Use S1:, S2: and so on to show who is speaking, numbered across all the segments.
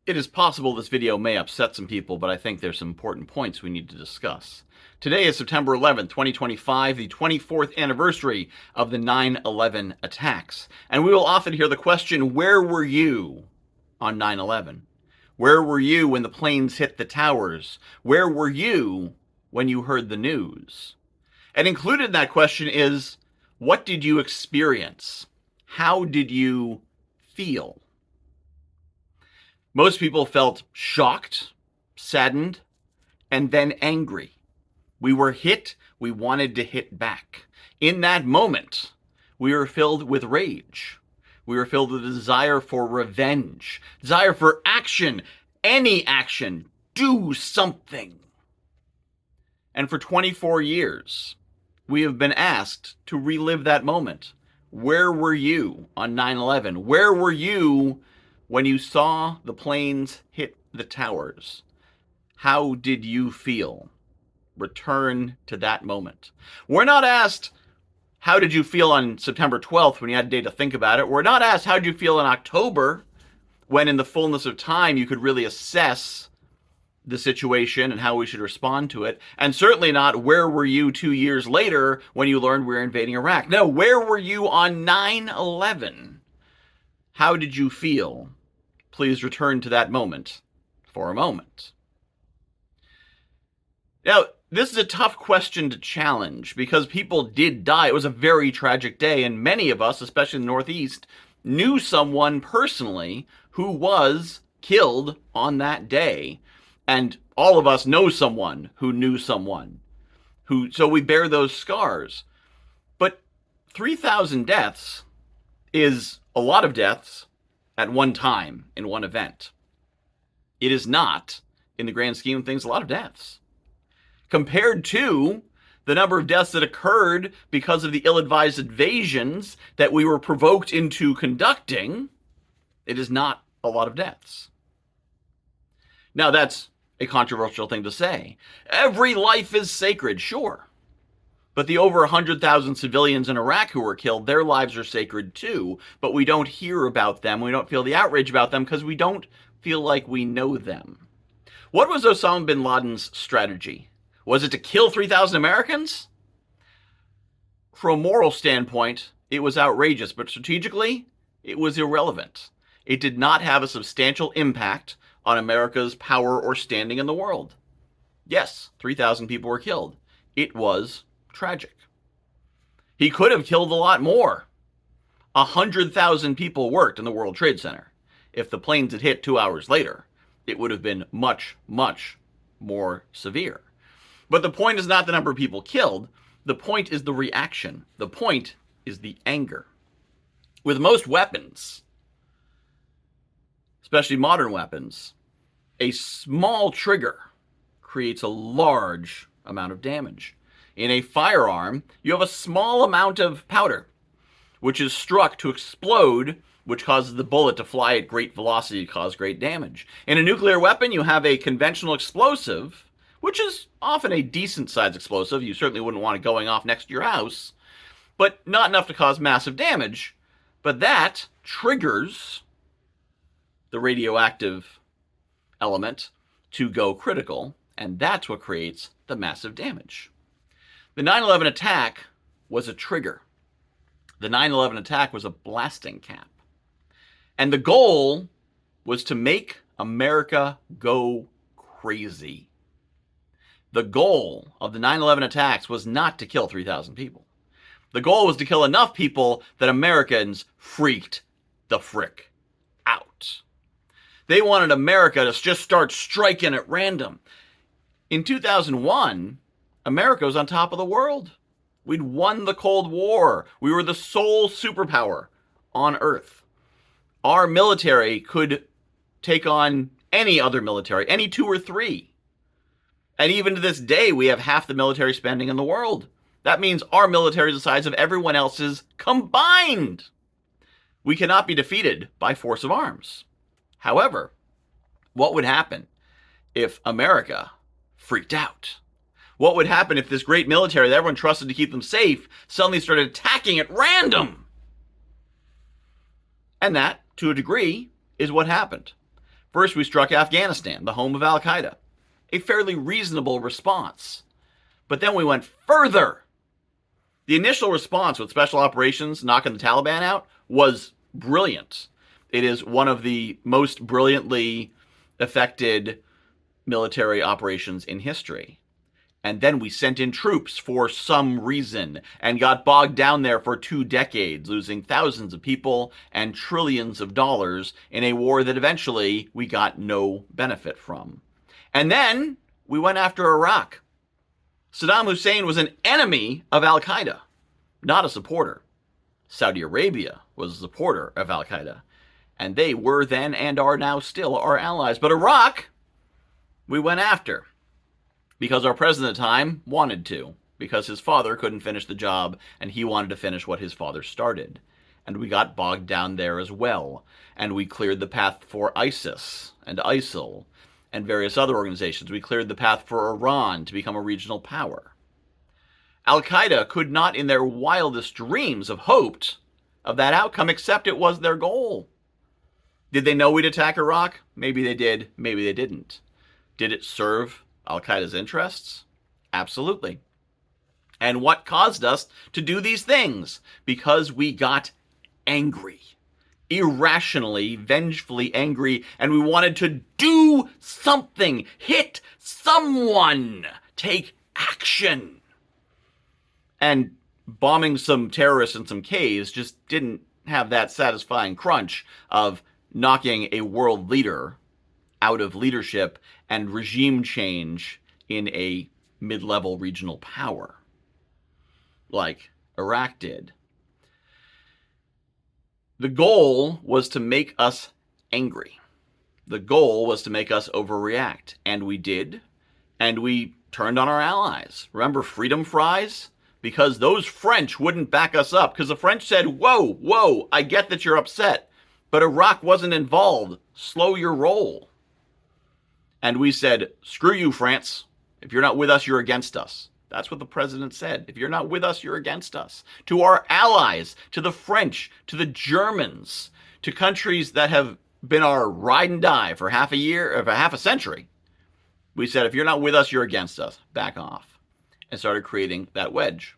S1: It is possible this video may upset some people, but I think there's some important points we need to discuss. Today is September 11th, 2025, the 24th anniversary of the 9/11 attacks. And we will often hear the question, where were you on 9/11? Where were you when the planes hit the towers? Where were you when you heard the news? And included in that question is, what did you experience? How did you feel? Most people felt shocked, saddened, and then angry. We were hit, we wanted to hit back. In that moment, we were filled with rage. We were filled with a desire for revenge, desire for action, any action, do something. And for 24 years, we have been asked to relive that moment. Where were you on 9/11? Where were you when you saw the planes hit the towers? How did you feel? Return to that moment. We're not asked, how did you feel on September 12th when you had a day to think about it? We're not asked, how did you feel in October when in the fullness of time you could really assess the situation and how we should respond to it. And certainly not, where were you 2 years later when you learned we were invading Iraq? No, where were you on 9/11? How did you feel? Please return to that moment for a moment. Now, this is a tough question to challenge because people did die. It was a very tragic day, and many of us, especially in the Northeast, knew someone personally who was killed on that day. And all of us know someone who knew someone who, so we bear those scars. But 3,000 deaths is a lot of deaths at one time in one event. It is not, in the grand scheme of things, a lot of deaths. Compared to the number of deaths that occurred because of the ill-advised invasions that we were provoked into conducting, it is not a lot of deaths. Now, that's a controversial thing to say. Every life is sacred, sure. But the over 100,000 civilians in Iraq who were killed, their lives are sacred too, but we don't hear about them. We don't feel the outrage about them because we don't feel like we know them. What was Osama bin Laden's strategy? Was it to kill 3,000 Americans? From a moral standpoint, it was outrageous, but strategically, it was irrelevant. It did not have a substantial impact on America's power or standing in the world. Yes, 3,000 people were killed. It was tragic. He could have killed a lot more. 100,000 people worked in the World Trade Center. If the planes had hit 2 hours later, it would have been much, much more severe. But the point is not the number of people killed. The point is the reaction. The point is the anger. With most weapons, especially modern weapons, a small trigger creates a large amount of damage. In a firearm, you have a small amount of powder, which is struck to explode, which causes the bullet to fly at great velocity to cause great damage. In a nuclear weapon, you have a conventional explosive, which is often a decent-sized explosive. You certainly wouldn't want it going off next to your house, but not enough to cause massive damage. But that triggers the radioactive element to go critical, and that's what creates the massive damage. The 9/11 attack was a trigger. The 9/11 attack was a blasting cap. And the goal was to make America go crazy. The goal of the 9/11 attacks was not to kill 3,000 people. The goal was to kill enough people that Americans freaked the frick out. They wanted America to just start striking at random. In 2001, America was on top of the world. We'd won the Cold War. We were the sole superpower on Earth. Our military could take on any other military, any two or three. And even to this day, we have half the military spending in the world. That means our military is the size of everyone else's combined. We cannot be defeated by force of arms. However, what would happen if America freaked out? What would happen if this great military that everyone trusted to keep them safe suddenly started attacking at random? And that, to a degree, is what happened. First, we struck Afghanistan, the home of al-Qaeda. A fairly reasonable response. But then we went further. The initial response with special operations knocking the Taliban out was brilliant. It is one of the most brilliantly effected military operations in history. And then we sent in troops for some reason and got bogged down there for 2 decades, losing thousands of people and trillions of dollars in a war that eventually we got no benefit from. And then we went after Iraq. Saddam Hussein was an enemy of al-Qaeda, not a supporter. Saudi Arabia was a supporter of al-Qaeda, and they were then and are now still our allies. But Iraq, we went after. Because our president at the time wanted to. Because his father couldn't finish the job, and he wanted to finish what his father started. And we got bogged down there as well. And we cleared the path for ISIS and ISIL and various other organizations. We cleared the path for Iran to become a regional power. Al-Qaeda could not in their wildest dreams have hoped of that outcome, except it was their goal. Did they know we'd attack Iraq? Maybe they did, maybe they didn't. Did it serve al-Qaeda's interests? Absolutely. And what caused us to do these things? Because we got angry. Irrationally, vengefully angry, and we wanted to do something. Hit someone. Take action. And bombing some terrorists in some caves just didn't have that satisfying crunch of knocking a world leader out of leadership and regime change in a mid-level regional power, like Iraq did. The goal was to make us angry. The goal was to make us overreact, and we did, and we turned on our allies. Remember freedom fries? Because those French wouldn't back us up, because the French said, whoa, I get that you're upset, but Iraq wasn't involved. Slow your roll. And we said, screw you, France. If you're not with us, you're against us. That's what the president said. If you're not with us, you're against us. To our allies, to the French, to the Germans, to countries that have been our ride and die for half a century, we said, if you're not with us, you're against us. Back off. And started creating that wedge.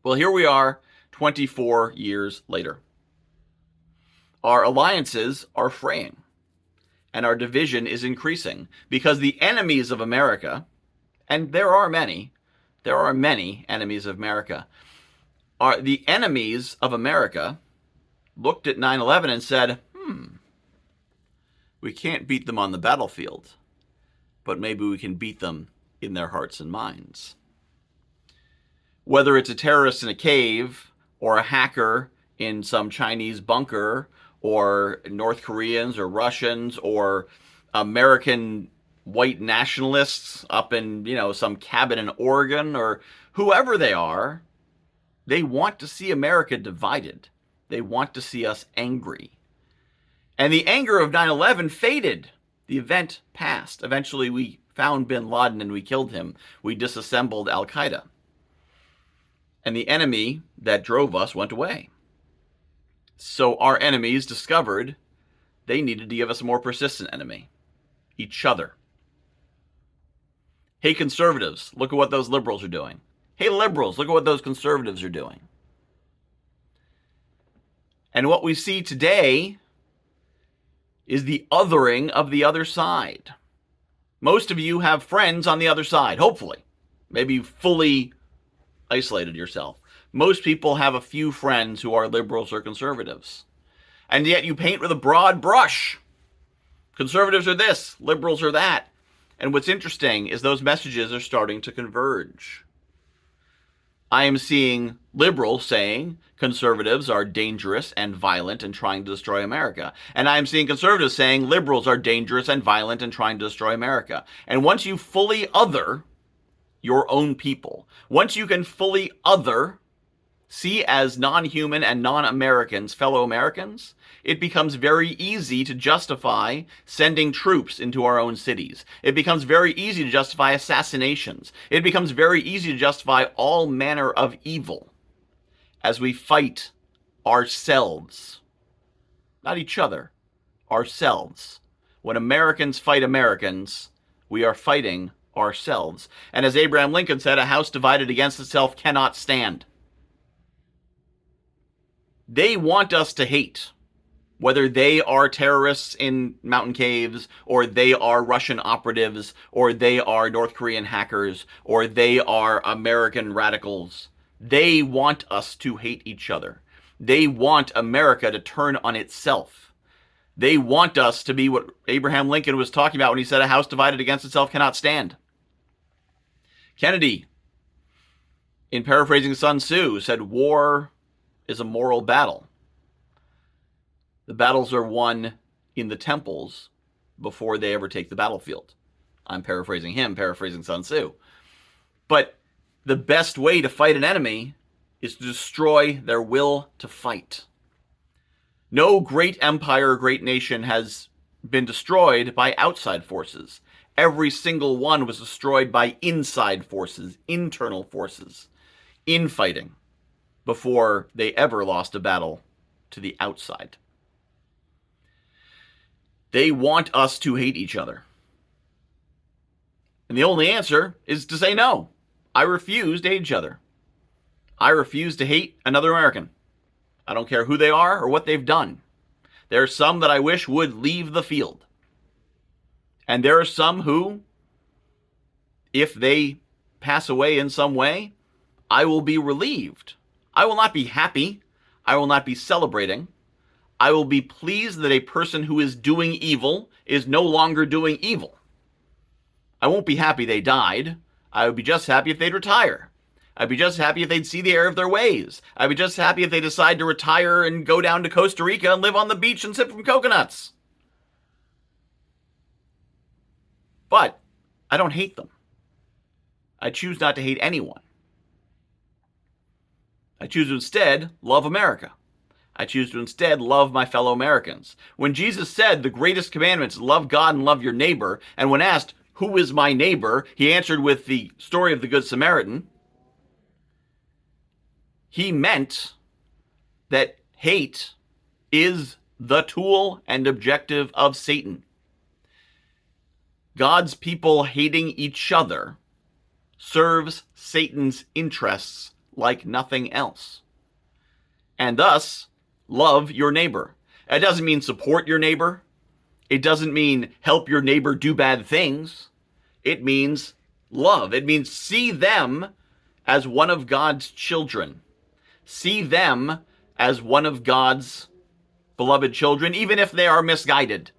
S1: Well, here we are 24 years later. Our alliances are fraying. And our division is increasing because the enemies of America, and there are many enemies of America, the enemies of America looked at 9/11 and said, we can't beat them on the battlefield, but maybe we can beat them in their hearts and minds. Whether it's a terrorist in a cave or a hacker in some Chinese bunker, or North Koreans or Russians or American white nationalists up in, some cabin in Oregon, or whoever they are, they want to see America divided. They want to see us angry. And the anger of 9/11 faded. The event passed. Eventually we found bin Laden and we killed him. We disassembled al-Qaeda. And the enemy that drove us went away. So our enemies discovered they needed to give us a more persistent enemy. Each other. Hey, conservatives, look at what those liberals are doing. Hey, liberals, look at what those conservatives are doing. And what we see today is the othering of the other side. Most of you have friends on the other side, hopefully. Maybe you've fully isolated yourself. Most people have a few friends who are liberals or conservatives. And yet you paint with a broad brush. Conservatives are this, liberals are that. And what's interesting is those messages are starting to converge. I am seeing liberals saying conservatives are dangerous and violent and trying to destroy America. And I am seeing conservatives saying liberals are dangerous and violent and trying to destroy America. And once you fully other your own people, once you can fully other, see as non-human and non-Americans, fellow Americans, it becomes very easy to justify sending troops into our own cities. It becomes very easy to justify assassinations. It becomes very easy to justify all manner of evil as we fight ourselves. Not each other, ourselves. When Americans fight Americans, we are fighting ourselves. And as Abraham Lincoln said, a house divided against itself cannot stand. They want us to hate. Whether they are terrorists in mountain caves, or they are Russian operatives, or they are North Korean hackers, or they are American radicals, they want us to hate each other. They want America to turn on itself. They want us to be what Abraham Lincoln was talking about when he said a house divided against itself cannot stand. Kennedy, in paraphrasing Sun Tzu, said war is a moral battle. The battles are won in the temples before they ever take the battlefield. I'm paraphrasing him, paraphrasing Sun Tzu. But the best way to fight an enemy is to destroy their will to fight. No great empire or great nation has been destroyed by outside forces. Every single one was destroyed by inside forces, internal forces, infighting, before they ever lost a battle to the outside. They want us to hate each other. And the only answer is to say no. I refuse to hate each other. I refuse to hate another American. I don't care who they are or what they've done. There are some that I wish would leave the field. And there are some who, if they pass away in some way, I will be relieved. I will not be happy. I will not be celebrating. I will be pleased that a person who is doing evil is no longer doing evil. I won't be happy they died. I would be just happy if they'd retire. I'd be just happy if they'd see the error of their ways. I'd be just happy if they decide to retire and go down to Costa Rica and live on the beach and sip from coconuts. But I don't hate them. I choose not to hate anyone. I choose to instead love America. I choose to instead love my fellow Americans. When Jesus said the greatest commandment is love God and love your neighbor, and when asked, who is my neighbor, he answered with the story of the Good Samaritan, he meant that hate is the tool and objective of Satan. God's people hating each other serves Satan's interests like nothing else. And thus, love your neighbor. It doesn't mean support your neighbor. It doesn't mean help your neighbor do bad things. It means love. It means see them as one of God's children. See them as one of God's beloved children, even if they are misguided.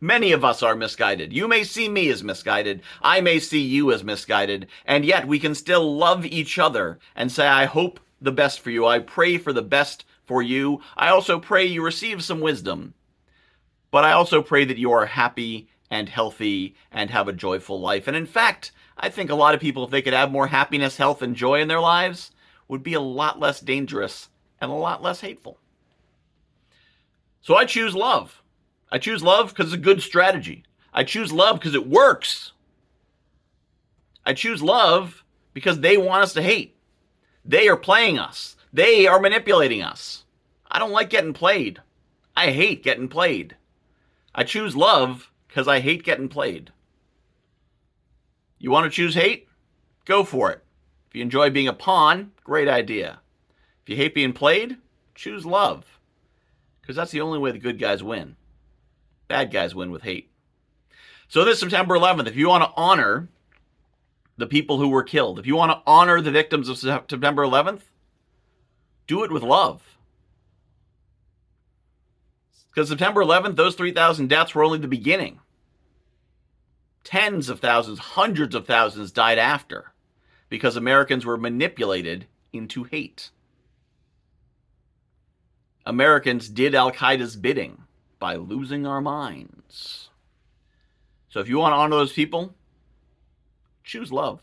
S1: Many of us are misguided. You may see me as misguided. I may see you as misguided. And yet we can still love each other and say, I hope the best for you. I pray for the best for you. I also pray you receive some wisdom. But I also pray that you are happy and healthy and have a joyful life. And in fact, I think a lot of people, if they could have more happiness, health, and joy in their lives, would be a lot less dangerous and a lot less hateful. So I choose love. I choose love because it's a good strategy. I choose love because it works. I choose love because they want us to hate. They are playing us. They are manipulating us. I don't like getting played. I hate getting played. I choose love because I hate getting played. You want to choose hate? Go for it. If you enjoy being a pawn, great idea. If you hate being played, choose love. Because that's the only way the good guys win. Bad guys win with hate. So this September 11th, if you want to honor the people who were killed, if you want to honor the victims of September 11th, do it with love. Because September 11th, those 3,000 deaths were only the beginning. Tens of thousands, hundreds of thousands died after because Americans were manipulated into hate. Americans did Al-Qaeda's bidding by losing our minds. So if you want to honor those people, choose love.